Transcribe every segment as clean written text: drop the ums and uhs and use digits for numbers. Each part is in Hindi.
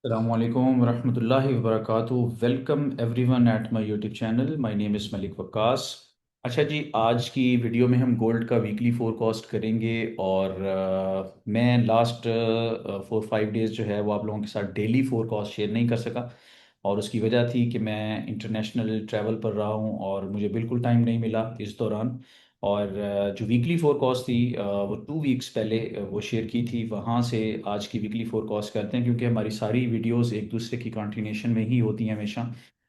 Assalamualaikum warahmatullahi wabarakatuh। Welcome everyone at my YouTube channel. My name is Malik Waqas. अच्छा जी, आज की वीडियो में हम गोल्ड का वीकली फोरकास्ट करेंगे और मैं लास्ट 4-5 डेज़ जो है वो आप लोगों के साथ डेली फोरकास्ट शेयर नहीं कर सका। और उसकी वजह थी कि मैं इंटरनेशनल ट्रैवल पर रहा हूँ और मुझे बिल्कुल टाइम नहीं मिला इस दौरान। और जो वीकली फोरकास्ट थी वो 2 वीक्स पहले वो शेयर की थी। वहाँ से आज की वीकली फोरकास्ट करते हैं क्योंकि हमारी सारी वीडियोस एक दूसरे की कंटिन्यूशन में ही होती हैं हमेशा।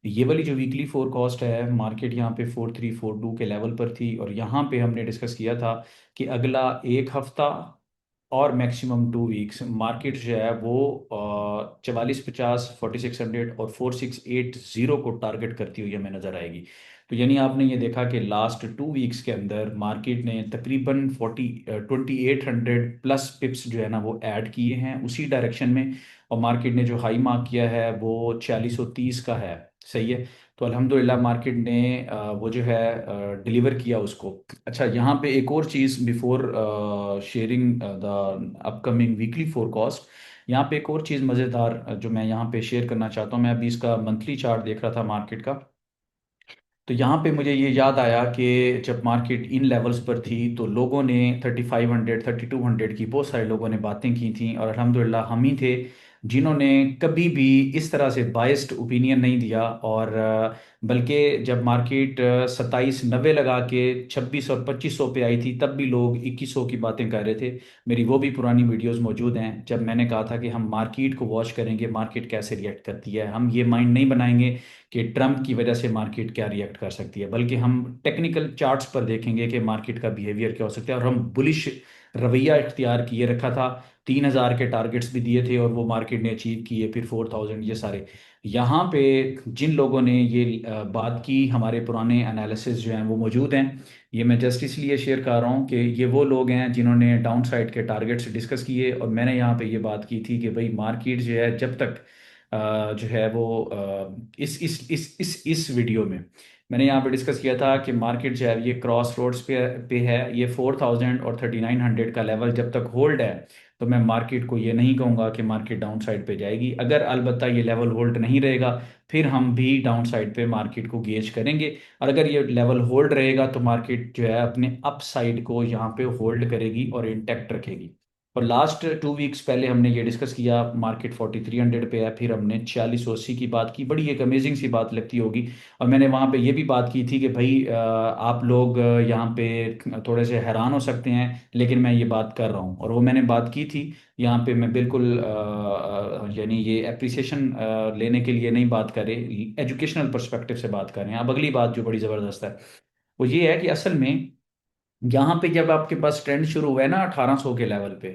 ये वाली जो वीकली फोरकास्ट है, मार्केट यहाँ पे 4342 के लेवल पर थी और यहाँ पे हमने डिस्कस किया था कि अगला एक हफ्ता और मैक्सिमम 2 वीक्स मार्केट जो है वो 4450, 4600 और 4680 को टारगेट करती हुई हमें नजर आएगी। तो यानी आपने ये देखा कि लास्ट 2 वीक्स के अंदर मार्केट ने तकरीबन 2800 प्लस पिप्स जो है ना वो ऐड किए हैं उसी डायरेक्शन में। और मार्केट ने जो हाई मार्क किया है वो 4630 का है। सही है। तो अल्हम्दुलिल्लाह मार्केट ने वो जो है डिलीवर किया उसको। अच्छा, यहाँ पे एक और चीज़ before sharing the upcoming weekly forecast, यहाँ पे एक और चीज़ मज़ेदार जो मैं यहाँ पे शेयर करना चाहता हूँ। मैं अभी इसका मंथली चार्ट देख रहा था मार्केट का। तो यहाँ पे मुझे ये याद आया कि जब मार्केट इन लेवल्स पर थी तो लोगों ने 3500, 3200 की बहुत सारे लोगों ने बातें की थी और अल्हम्दुलिल्लाह हम ही थे जिन्होंने कभी भी इस तरह से बायस्ड ओपिनियन नहीं दिया। और बल्कि जब मार्केट 2790 लगा के 26 और 2500 पे आई थी तब भी लोग 2100 की बातें कर रहे थे। मेरी वो भी पुरानी वीडियोस मौजूद हैं जब मैंने कहा था कि हम मार्केट को वॉच करेंगे, मार्केट कैसे रिएक्ट करती है। हम ये माइंड नहीं बनाएंगे कि ट्रम्प की वजह से मार्केट क्या रिएक्ट कर सकती है, बल्कि हम टेक्निकल चार्ट्स पर देखेंगे कि मार्केट का बिहेवियर क्या हो सकता है। और हम बुलिश रवैया इख्तियार किए रखा था। 3000 के टारगेट्स भी दिए थे और वो मार्केट ने अचीव किए, फिर 4000, ये सारे। यहाँ पे जिन लोगों ने ये बात की, हमारे पुराने एनालिसिस जो हैं वो मौजूद हैं। ये मैं जस्ट इसलिए शेयर कर रहा हूँ कि ये वो लोग हैं जिन्होंने डाउन साइड के टारगेट्स डिस्कस किए और मैंने यहाँ पे ये बात की थी कि भाई मार्केट जो है जब तक जो है वो इस वीडियो में मैंने यहाँ पे डिस्कस किया था कि मार्केट जो है ये क्रॉस रोड्स पे है। ये 4000 और 3900 का लेवल जब तक होल्ड है तो मैं मार्केट को ये नहीं कहूँगा कि मार्केट डाउन साइड पे जाएगी। अगर अलबत्ता ये लेवल होल्ड नहीं रहेगा फिर हम भी डाउन साइड पे मार्केट को गेज करेंगे। और अगर ये लेवल होल्ड रहेगा तो मार्केट जो है अपने अप साइड को यहाँ पे होल्ड करेगी और इंटैक्ट रखेगी। और लास्ट 2 वीक्स पहले हमने ये डिस्कस किया, मार्केट 4300 पे है, फिर हमने 4680 की बात की। बड़ी एक अमेजिंग सी बात लगती होगी। और मैंने वहाँ पे ये भी बात की थी कि भाई आप लोग यहाँ पे थोड़े से हैरान हो सकते हैं लेकिन मैं ये बात कर रहा हूँ और वो मैंने बात की थी। यहाँ पे मैं बिल्कुल यानी ये अप्रिसिएशन लेने के लिए नहीं बात कर रहे, एजुकेशनल पर्सपेक्टिव से बात कर रहे हैं। अब अगली बात जो बड़ी ज़बरदस्त है वो ये है कि असल में यहाँ पे जब आपके पास ट्रेंड शुरू हुआ है ना 1800 के लेवल पे,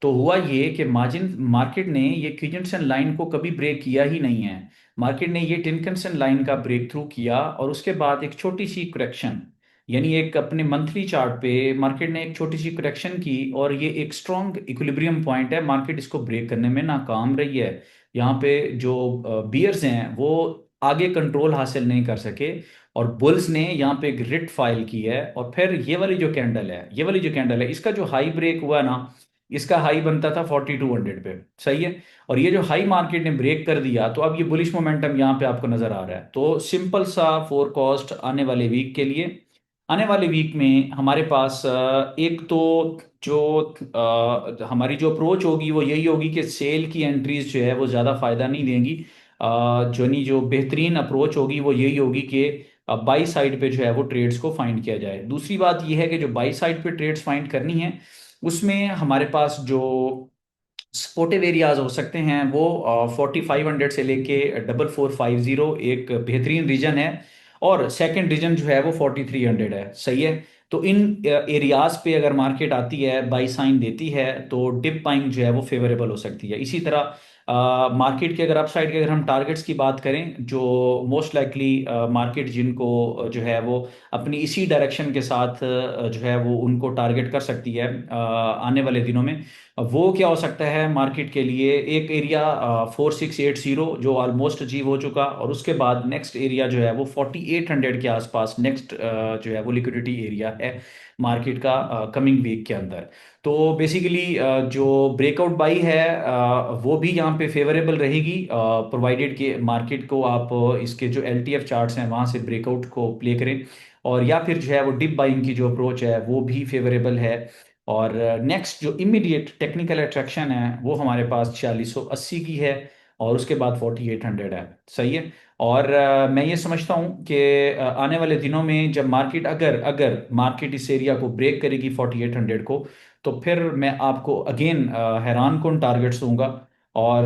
तो हुआ ये कि मार्जिन मार्केट ने ये क्विजेंसन लाइन को कभी ब्रेक किया ही नहीं है। मार्केट ने ये टिनकनसन लाइन का ब्रेक थ्रू किया और उसके बाद एक छोटी सी करेक्शन, यानी एक अपने मंथली चार्ट पे मार्केट ने एक छोटी सी करेक्शन की और ये एक स्ट्रॉन्ग इक्विलिब्रियम पॉइंट है। मार्केट इसको ब्रेक करने में नाकाम रही है। यहाँ पे जो बियर्स हैं वो आगे कंट्रोल हासिल नहीं कर सके और बुल्स ने यहाँ पे ग्रिड फाइल की है। और फिर ये वाली जो कैंडल है इसका जो हाई ब्रेक हुआ ना, इसका हाई बनता था 4200 पे। सही है। और ये जो हाई मार्केट ने ब्रेक कर दिया तो अब ये बुलिश मोमेंटम यहाँ पे आपको नजर आ रहा है। तो सिंपल सा फोरकास्ट आने वाले वीक के लिए, आने वाले वीक में हमारे पास एक तो जो हमारी जो अप्रोच होगी वो यही होगी कि सेल की एंट्रीज जो है वो ज़्यादा फायदा नहीं देंगी। जो बेहतरीन अप्रोच होगी वो यही होगी कि बाई साइड पे जो है वो ट्रेड्स को फाइंड किया जाए। दूसरी बात यह है कि जो बाई साइड पे ट्रेड्स फाइंड करनी है उसमें हमारे पास जो सपोर्टिव एरियाज हो सकते हैं वो 4500 से लेके 4450 एक बेहतरीन रीजन है। और सेकंड रीजन जो है वो 4300 है। सही है। तो इन एरियाज पे अगर मार्केट आती है, बाई साइन देती है, तो डिप बाइंग जो है वो फेवरेबल हो सकती है। इसी तरह मार्केट के अगर अपसाइड के अगर हम टारगेट्स की बात करें, जो मोस्ट लाइकली मार्केट जिनको जो है वो अपनी इसी डायरेक्शन के साथ जो है वो उनको टारगेट कर सकती है आने वाले दिनों में, वो क्या हो सकता है मार्केट के लिए। एक एरिया 4680 जो ऑलमोस्ट अचीव हो चुका और उसके बाद नेक्स्ट एरिया जो है वो 4800 के आसपास नेक्स्ट जो है वो लिक्विडिटी एरिया है मार्केट का कमिंग वीक के अंदर। तो बेसिकली जो ब्रेकआउट बाई है वो भी यहाँ पे फेवरेबल रहेगी, प्रोवाइडेड कि मार्केट को आप इसके जो एल टी एफ चार्ट्स हैं वहाँ से ब्रेकआउट को प्ले करें, और या फिर जो है वो डिप बाइंग की जो अप्रोच है वो भी फेवरेबल है। और नेक्स्ट जो इमीडिएट टेक्निकल अट्रैक्शन है वो हमारे पास 4680 की है, और उसके बाद 4800 है। सही है। और मैं ये समझता हूँ कि आने वाले दिनों में जब मार्केट अगर अगर मार्केट इस एरिया को ब्रेक करेगी 4800 को, तो फिर मैं आपको अगेन हैरान कुन टारगेट्स दूंगा। और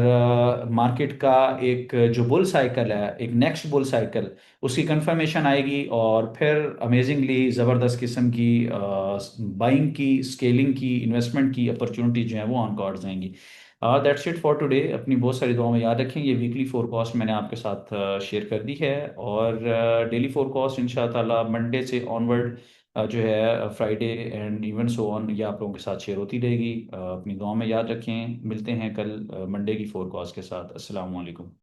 मार्केट का एक जो बुल साइकिल है, एक नेक्स्ट बुल साइकिल, उसकी कंफर्मेशन आएगी, और फिर अमेजिंगली ज़बरदस्त किस्म की बाइंग की, स्केलिंग की, इन्वेस्टमेंट की अपॉर्चुनिटी जो है वो ऑन कार्ड्स आएंगी। That's it for today. अपनी बहुत सारी दुआओं में याद रखें। ये वीकली फोरकास्ट मैंने आपके साथ शेयर कर दी है, और डेली फोरकास्ट इंशाल्लाह ताला मंडे से ऑनवर्ड जो है Friday and even so on ये आप लोगों के साथ शेयर होती रहेगी। अपनी दुआ में याद रखें। मिलते हैं कल मंडे की फोरकास्ट के साथ। अस्सलाम वालेकुम।